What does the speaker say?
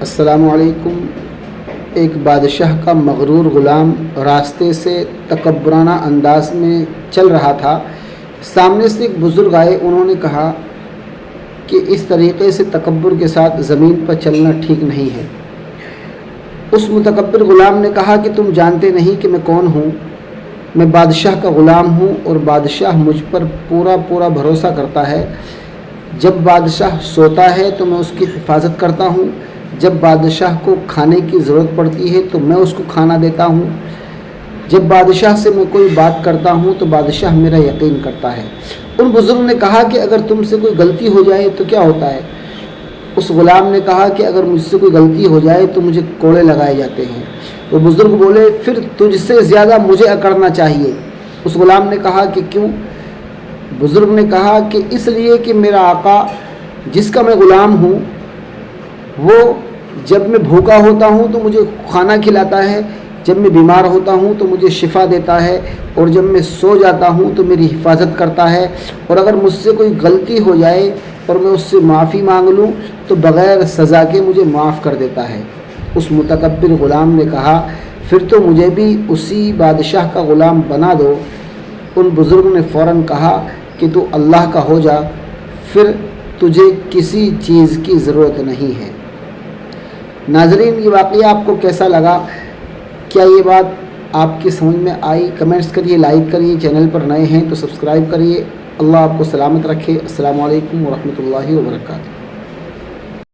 السلام علیکم۔ ایک بادشاہ کا مغرور غلام راستے سے تکبرانہ انداز میں چل رہا تھا۔ سامنے سے ایک بزرگ آئے، انہوں نے کہا کہ اس طریقے سے تکبر کے ساتھ زمین پر چلنا ٹھیک نہیں ہے۔ اس متکبر غلام نے کہا کہ تم جانتے نہیں کہ میں کون ہوں؟ میں بادشاہ کا غلام ہوں اور بادشاہ مجھ پر پورا بھروسہ کرتا ہے۔ جب بادشاہ سوتا ہے تو میں اس کی حفاظت کرتا ہوں، جب بادشاہ کو کھانے کی ضرورت پڑتی ہے تو میں اس کو کھانا دیتا ہوں، جب بادشاہ سے میں کوئی بات کرتا ہوں تو بادشاہ میرا یقین کرتا ہے۔ ان بزرگ نے کہا کہ اگر تم سے کوئی غلطی ہو جائے تو کیا ہوتا ہے؟ اس غلام نے کہا کہ اگر مجھ سے کوئی غلطی ہو جائے تو مجھے کوڑے لگائے جاتے ہیں۔ وہ بزرگ بولے پھر تجھ سے زیادہ مجھے اکڑنا چاہیے۔ اس غلام نے کہا کہ کیوں؟ بزرگ نے کہا کہ اس لیے کہ میرا آقا جس کا میں غلام ہوں وہ جب میں بھوکا ہوتا ہوں تو مجھے کھانا کھلاتا ہے، جب میں بیمار ہوتا ہوں تو مجھے شفا دیتا ہے، اور جب میں سو جاتا ہوں تو میری حفاظت کرتا ہے، اور اگر مجھ سے کوئی غلطی ہو جائے اور میں اس سے معافی مانگ لوں تو بغیر سزا کے مجھے معاف کر دیتا ہے۔ اس متکبر غلام نے کہا پھر تو مجھے بھی اسی بادشاہ کا غلام بنا دو۔ ان بزرگ نے فوراً کہا کہ تو اللہ کا ہو جا، پھر تجھے کسی چیز کی ضرورت نہیں ہے۔ ناظرین، یہ واقعہ آپ کو کیسا لگا؟ کیا یہ بات آپ کی سمجھ میں آئی؟ کمنٹس کریے، لائک کریے، چینل پر نئے ہیں تو سبسکرائب کریے۔ اللہ آپ کو سلامت رکھے۔ السلام علیکم ورحمۃ اللہ وبرکاتہ۔